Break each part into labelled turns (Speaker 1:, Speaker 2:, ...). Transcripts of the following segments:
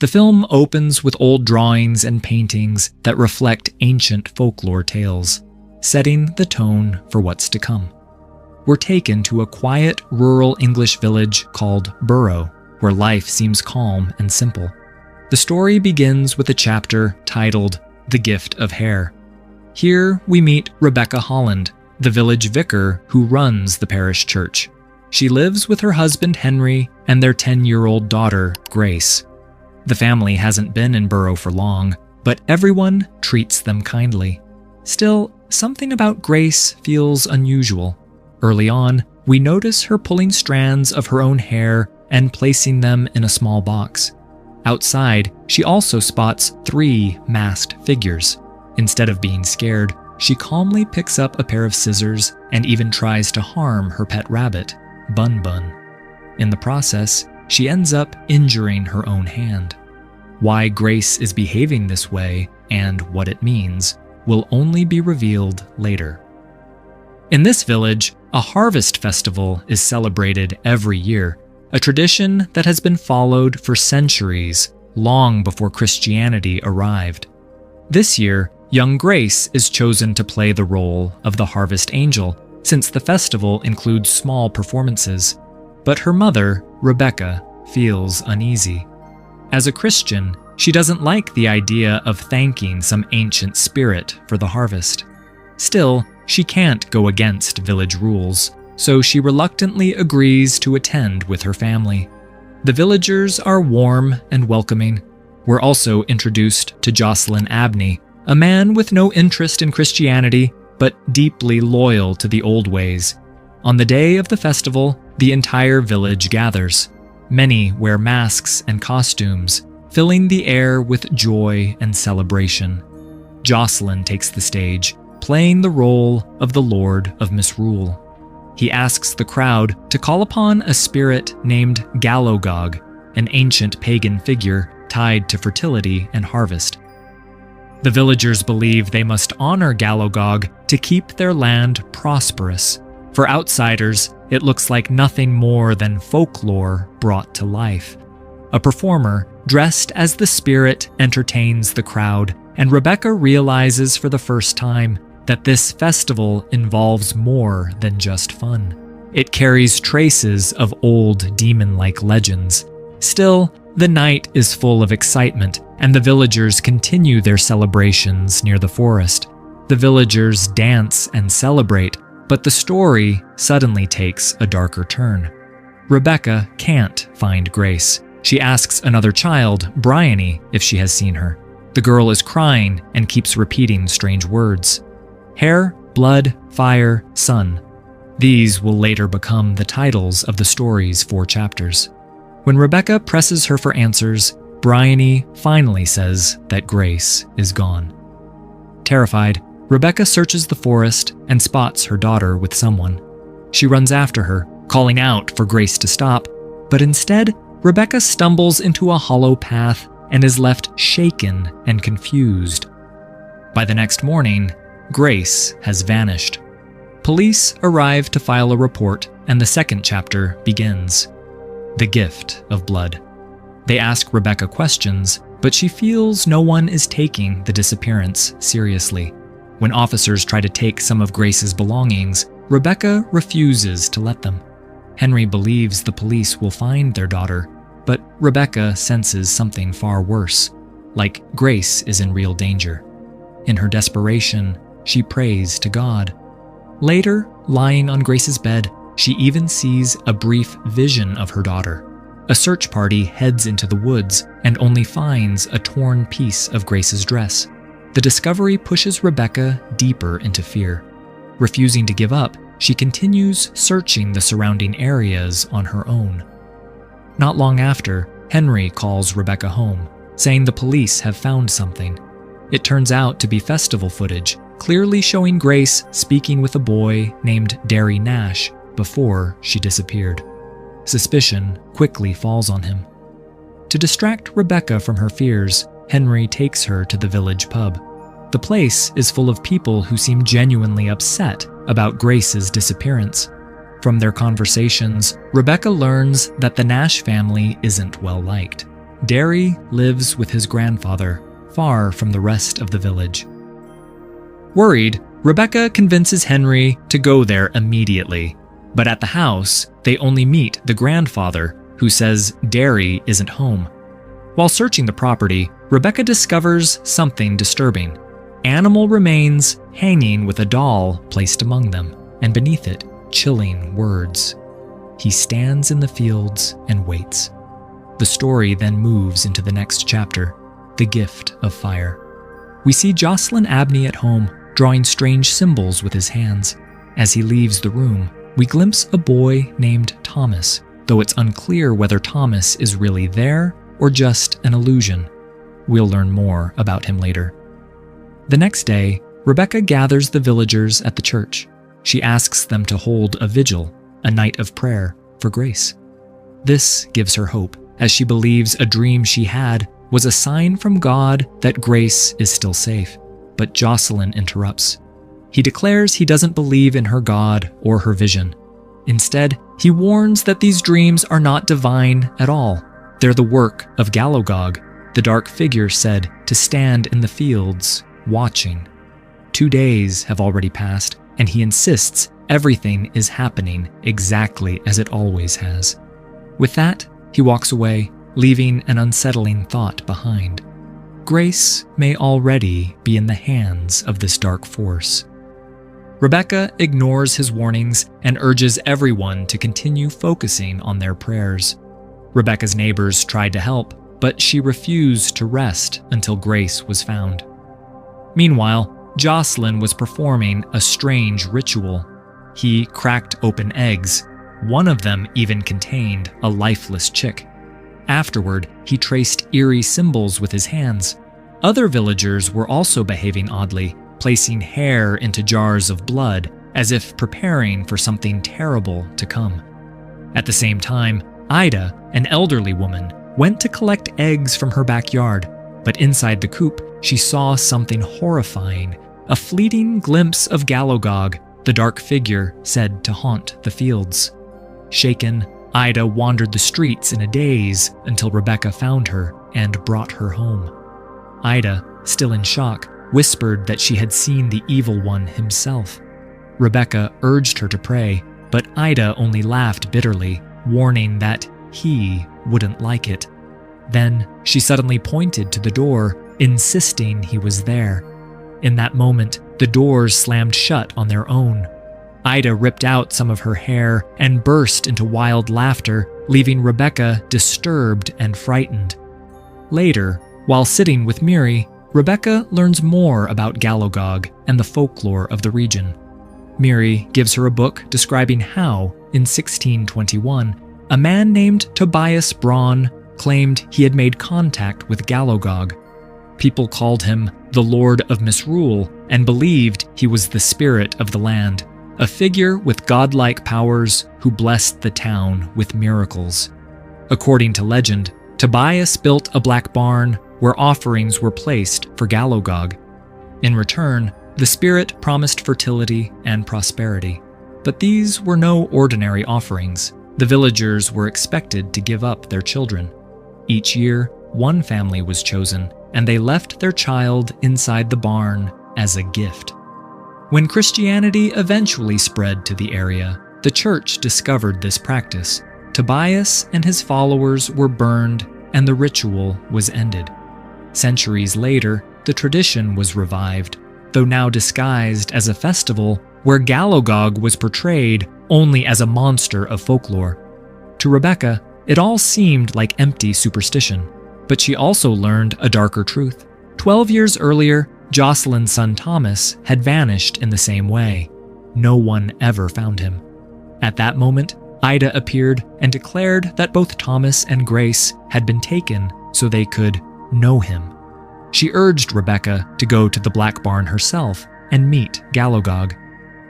Speaker 1: The film opens with old drawings and paintings that reflect ancient folklore tales, setting the tone for what's to come. We're taken to a quiet, rural English village called Borough, where life seems calm and simple. The story begins with a chapter titled The Gift of Hair. Here we meet Rebecca Holland, the village vicar who runs the parish church. She lives with her husband Henry and their 10-year-old daughter, Grace. The family hasn't been in Borough for long, but everyone treats them kindly. Still, something about Grace feels unusual. Early on, we notice her pulling strands of her own hair and placing them in a small box. Outside, she also spots 3 masked figures. Instead of being scared, she calmly picks up a pair of scissors and even tries to harm her pet rabbit, Bun Bun. In the process, she ends up injuring her own hand. Why Grace is behaving this way and what it means will only be revealed later. In this village, a harvest festival is celebrated every year, a tradition that has been followed for centuries, long before Christianity arrived. This year, young Grace is chosen to play the role of the harvest angel, since the festival includes small performances. But her mother, Rebecca, feels uneasy. As a Christian, she doesn't like the idea of thanking some ancient spirit for the harvest. Still, she can't go against village rules, so she reluctantly agrees to attend with her family. The villagers are warm and welcoming. We're also introduced to Jocelyn Abney, a man with no interest in Christianity, but deeply loyal to the old ways. On the day of the festival, the entire village gathers. Many wear masks and costumes, filling the air with joy and celebration. Jocelyn takes the stage, playing the role of the Lord of Misrule. He asks the crowd to call upon a spirit named Gallogog, an ancient pagan figure tied to fertility and harvest. The villagers believe they must honor Gallogog to keep their land prosperous. For outsiders, it looks like nothing more than folklore brought to life. A performer, dressed as the spirit, entertains the crowd, and Rebecca realizes for the first time that this festival involves more than just fun. It carries traces of old demon-like legends. Still, the night is full of excitement, and the villagers continue their celebrations near the forest. The villagers dance and celebrate, but the story suddenly takes a darker turn. Rebecca can't find Grace. She asks another child, Bryony, if she has seen her. The girl is crying and keeps repeating strange words. Hair, blood, fire, sun. These will later become the titles of the story's 4 chapters. When Rebecca presses her for answers, Bryony finally says that Grace is gone. Terrified, Rebecca searches the forest and spots her daughter with someone. She runs after her, calling out for Grace to stop, but instead, Rebecca stumbles into a hollow path and is left shaken and confused. By the next morning, Grace has vanished. Police arrive to file a report, and the second chapter begins. The Gift of Blood. They ask Rebecca questions, but she feels no one is taking the disappearance seriously. When officers try to take some of Grace's belongings, Rebecca refuses to let them. Henry believes the police will find their daughter, but Rebecca senses something far worse, like Grace is in real danger. In her desperation, she prays to God. Later, lying on Grace's bed, she even sees a brief vision of her daughter. A search party heads into the woods and only finds a torn piece of Grace's dress. The discovery pushes Rebecca deeper into fear. Refusing to give up, she continues searching the surrounding areas on her own. Not long after, Henry calls Rebecca home, saying the police have found something. It turns out to be festival footage, clearly showing Grace speaking with a boy named Derry Nash before she disappeared. Suspicion quickly falls on him. To distract Rebecca from her fears, Henry takes her to the village pub. The place is full of people who seem genuinely upset about Grace's disappearance. From their conversations, Rebecca learns that the Nash family isn't well liked. Derry lives with his grandfather, far from the rest of the village. Worried, Rebecca convinces Henry to go there immediately, but at the house, they only meet the grandfather, who says Derry isn't home. While searching the property, Rebecca discovers something disturbing. Animal remains hanging with a doll placed among them, and beneath it, chilling words. He stands in the fields and waits. The story then moves into the next chapter, The Gift of Fire. We see Jocelyn Abney at home, drawing strange symbols with his hands. As he leaves the room, we glimpse a boy named Thomas, though it's unclear whether Thomas is really there or just an illusion. We'll learn more about him later. The next day, Rebecca gathers the villagers at the church. She asks them to hold a vigil, a night of prayer, for grace. This gives her hope, as she believes a dream she had was a sign from God that Grace is still safe. But Jocelyn interrupts. He declares he doesn't believe in her God or her vision. Instead, he warns that these dreams are not divine at all. They're the work of Galogog, the dark figure said to stand in the fields, watching. 2 days have already passed, and he insists everything is happening exactly as it always has. With that, he walks away, leaving an unsettling thought behind. Grace may already be in the hands of this dark force. Rebecca ignores his warnings and urges everyone to continue focusing on their prayers. Rebecca's neighbors tried to help, but she refused to rest until Grace was found. Meanwhile, Jocelyn was performing a strange ritual. He cracked open eggs. One of them even contained a lifeless chick. Afterward, he traced eerie symbols with his hands. Other villagers were also behaving oddly, placing hair into jars of blood, as if preparing for something terrible to come. At the same time, Ida, an elderly woman, went to collect eggs from her backyard, but inside the coop, she saw something horrifying, a fleeting glimpse of Galogog, the dark figure said to haunt the fields. Shaken, Ida wandered the streets in a daze until Rebecca found her and brought her home. Ida, still in shock, whispered that she had seen the evil one himself. Rebecca urged her to pray, but Ida only laughed bitterly, warning that he wouldn't like it. Then she suddenly pointed to the door, insisting he was there. In that moment, the doors slammed shut on their own. Ida ripped out some of her hair and burst into wild laughter, leaving Rebecca disturbed and frightened. Later, while sitting with Miri, Rebecca learns more about Galogog and the folklore of the region. Miri gives her a book describing how, in 1621, a man named Tobias Braun claimed he had made contact with Galogog. People called him the Lord of Misrule and believed he was the spirit of the land, a figure with godlike powers who blessed the town with miracles. According to legend, Tobias built a black barn where offerings were placed for Galogog. In return, the spirit promised fertility and prosperity. But these were no ordinary offerings. The villagers were expected to give up their children. Each year, one family was chosen, and they left their child inside the barn as a gift. When Christianity eventually spread to the area, the church discovered this practice. Tobias and his followers were burned, and the ritual was ended. Centuries later, the tradition was revived, though now disguised as a festival where Galogog was portrayed only as a monster of folklore. To Rebecca, it all seemed like empty superstition, but she also learned a darker truth. 12 years earlier, Jocelyn's son Thomas had vanished in the same way. No one ever found him. At that moment, Ida appeared and declared that both Thomas and Grace had been taken so they could know him. She urged Rebecca to go to the Black Barn herself and meet Galogog.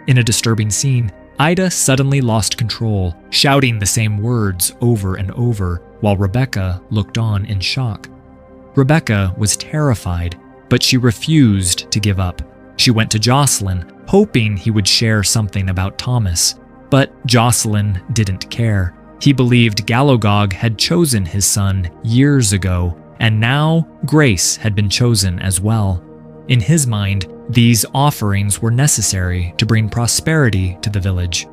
Speaker 1: In a disturbing scene, Ida suddenly lost control, shouting the same words over and over, while Rebecca looked on in shock. Rebecca was terrified, but she refused to give up. She went to Jocelyn, hoping he would share something about Thomas. But Jocelyn didn't care. He believed Gallogog had chosen his son years ago, and now Grace had been chosen as well. In his mind, these offerings were necessary to bring prosperity to the village.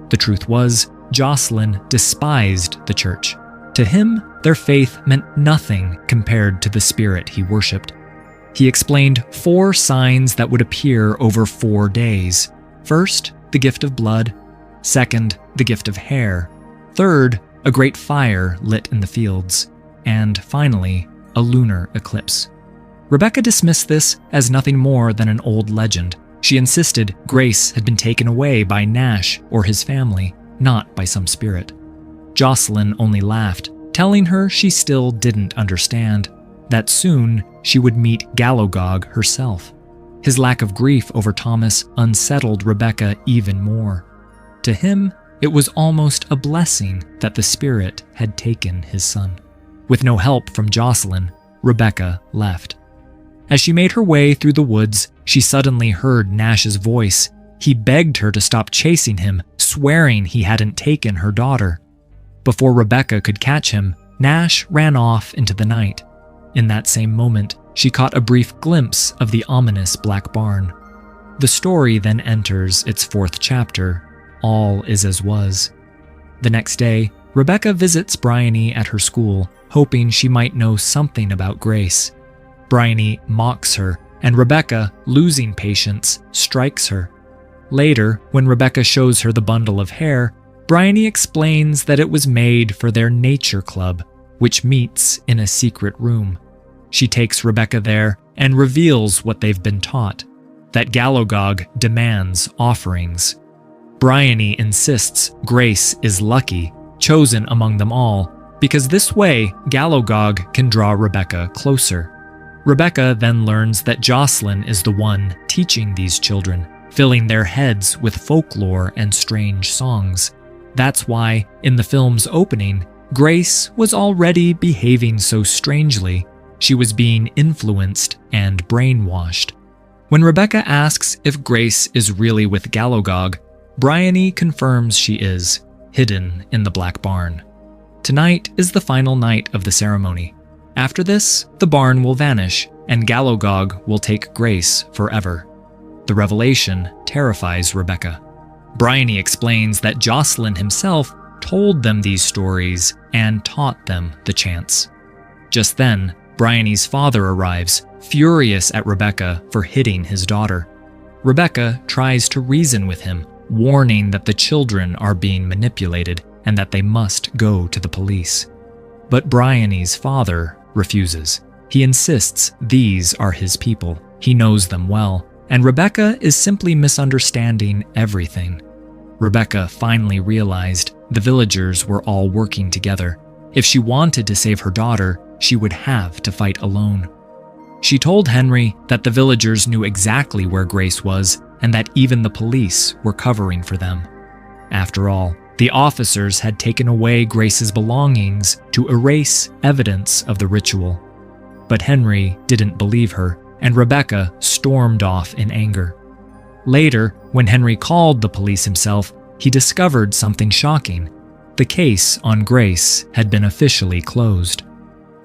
Speaker 1: The truth was, Jocelyn despised the church. To him, their faith meant nothing compared to the spirit he worshipped. He explained 4 signs that would appear over 4 days. First, the gift of blood. Second, the gift of hair. Third, a great fire lit in the fields. And finally, a lunar eclipse. Rebecca dismissed this as nothing more than an old legend. She insisted Grace had been taken away by Nash or his family, not by some spirit. Jocelyn only laughed, telling her she still didn't understand, that soon she would meet Gallogog herself. His lack of grief over Thomas unsettled Rebecca even more. To him, it was almost a blessing that the spirit had taken his son. With no help from Jocelyn, Rebecca left. As she made her way through the woods, she suddenly heard Nash's voice. He begged her to stop chasing him, swearing he hadn't taken her daughter. Before Rebecca could catch him, Nash ran off into the night. In that same moment, she caught a brief glimpse of the ominous black barn. The story then enters its 4th chapter. All is as was. The next day, Rebecca visits Bryony at her school, hoping she might know something about Grace. Bryony mocks her, and Rebecca, losing patience, strikes her. Later, when Rebecca shows her the bundle of hair, Bryony explains that it was made for their nature club, which meets in a secret room. She takes Rebecca there and reveals what they've been taught, that Gallogog demands offerings. Bryony insists Grace is lucky, chosen among them all, because this way Gallogog can draw Rebecca closer. Rebecca then learns that Jocelyn is the one teaching these children, filling their heads with folklore and strange songs. That's why, in the film's opening, Grace was already behaving so strangely. She was being influenced and brainwashed. When Rebecca asks if Grace is really with Gallogog, Bryony confirms she is, hidden in the black barn. Tonight is the final night of the ceremony. After this, the barn will vanish, and Gallogog will take Grace forever. The revelation terrifies Rebecca. Bryony explains that Jocelyn himself told them these stories and taught them the chants. Just then, Bryony's father arrives, furious at Rebecca for hitting his daughter. Rebecca tries to reason with him, warning that the children are being manipulated and that they must go to the police. But Bryony's father refuses. He insists these are his people. He knows them well, and Rebecca is simply misunderstanding everything. Rebecca finally realized the villagers were all working together. If she wanted to save her daughter, she would have to fight alone. She told Henry that the villagers knew exactly where Grace was and that even the police were covering for them. After all, the officers had taken away Grace's belongings to erase evidence of the ritual. But Henry didn't believe her, and Rebecca stormed off in anger. Later, when Henry called the police himself, he discovered something shocking. The case on Grace had been officially closed.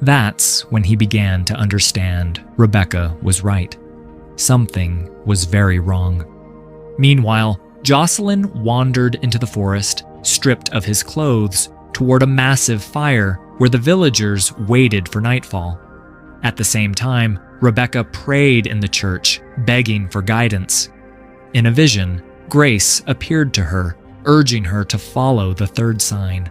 Speaker 1: That's when he began to understand Rebecca was right. Something was very wrong. Meanwhile, Jocelyn wandered into the forest, stripped of his clothes, toward a massive fire where the villagers waited for nightfall. At the same time, Rebecca prayed in the church, begging for guidance. In a vision, Grace appeared to her, urging her to follow the third sign.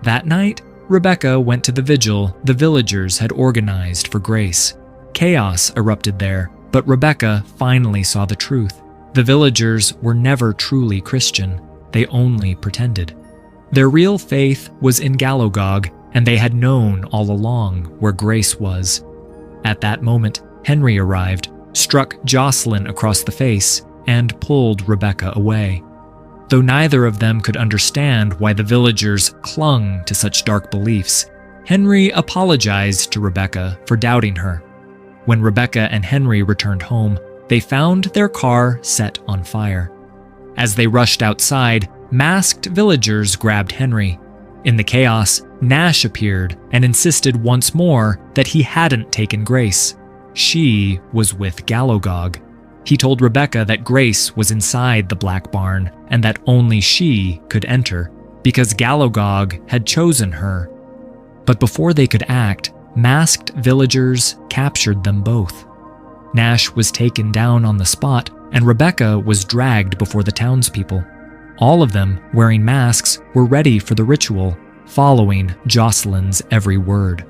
Speaker 1: That night, Rebecca went to the vigil the villagers had organized for Grace. Chaos erupted there, but Rebecca finally saw the truth. The villagers were never truly Christian. They only pretended. Their real faith was in Gallogog, and they had known all along where Grace was. At that moment, Henry arrived, struck Jocelyn across the face, and pulled Rebecca away. Though neither of them could understand why the villagers clung to such dark beliefs, Henry apologized to Rebecca for doubting her. When Rebecca and Henry returned home, they found their car set on fire. As they rushed outside, masked villagers grabbed Henry. In the chaos, Nash appeared and insisted once more that he hadn't taken Grace. She was with Gallogog. He told Rebecca that Grace was inside the Black Barn and that only she could enter, because Gallogog had chosen her. But before they could act, masked villagers captured them both. Nash was taken down on the spot, and Rebecca was dragged before the townspeople. All of them, wearing masks, were ready for the ritual, following Jocelyn's every word.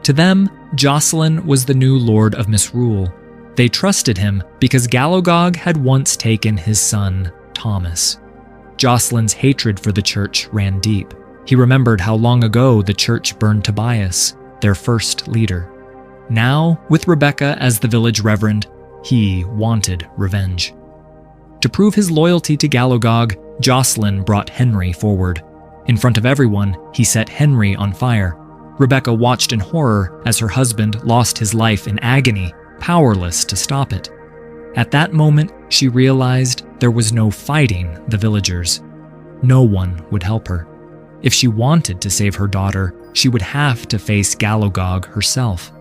Speaker 1: To them, Jocelyn was the new Lord of Misrule. They trusted him because Gallogog had once taken his son, Thomas. Jocelyn's hatred for the church ran deep. He remembered how long ago the church burned Tobias, their first leader. Now, with Rebecca as the village reverend, he wanted revenge. To prove his loyalty to Gallogog, Jocelyn brought Henry forward. In front of everyone, he set Henry on fire. Rebecca watched in horror as her husband lost his life in agony, powerless to stop it. At that moment, she realized there was no fighting the villagers. No one would help her. If she wanted to save her daughter, she would have to face Gallogog herself.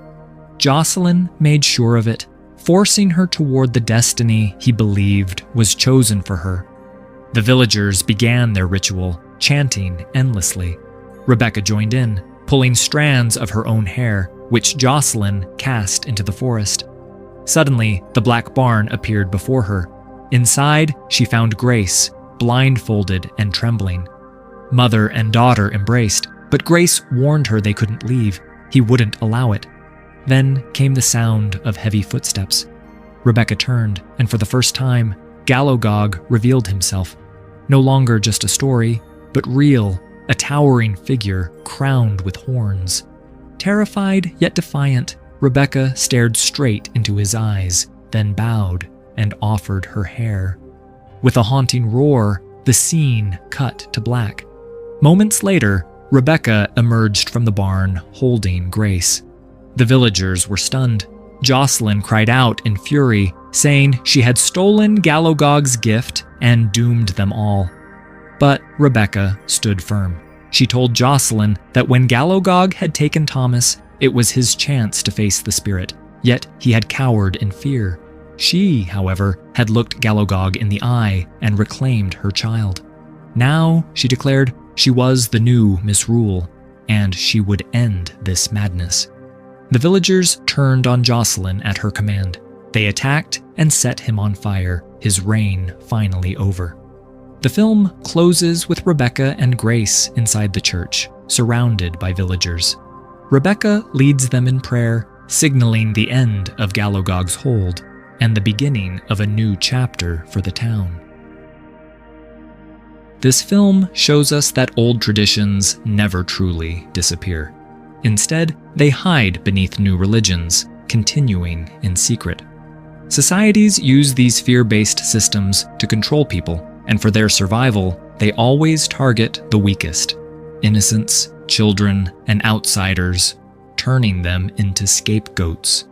Speaker 1: Jocelyn made sure of it, forcing her toward the destiny he believed was chosen for her. The villagers began their ritual, chanting endlessly. Rebecca joined in, pulling strands of her own hair, which Jocelyn cast into the forest. Suddenly, the Black Barn appeared before her. Inside, she found Grace, blindfolded and trembling. Mother and daughter embraced, but Grace warned her they couldn't leave. He wouldn't allow it. Then came the sound of heavy footsteps. Rebecca turned, and for the first time, Gallogog revealed himself. No longer just a story, but real, a towering figure crowned with horns. Terrified yet defiant, Rebecca stared straight into his eyes, then bowed and offered her hair. With a haunting roar, the scene cut to black. Moments later, Rebecca emerged from the barn holding Grace. The villagers were stunned. Jocelyn cried out in fury, saying she had stolen Gallogog's gift and doomed them all. But Rebecca stood firm. She told Jocelyn that when Gallogog had taken Thomas, it was his chance to face the spirit, yet he had cowered in fear. She, however, had looked Gallogog in the eye and reclaimed her child. Now, she declared, she was the new Misrule, and she would end this madness. The villagers turned on Jocelyn at her command. They attacked and set him on fire, his reign finally over. The film closes with Rebecca and Grace inside the church, surrounded by villagers. Rebecca leads them in prayer, signaling the end of Gallogog's hold and the beginning of a new chapter for the town. This film shows us that old traditions never truly disappear. Instead, they hide beneath new religions, continuing in secret. Societies use these fear-based systems to control people, and for their survival, they always target the weakest: innocents, children, and outsiders, turning them into scapegoats.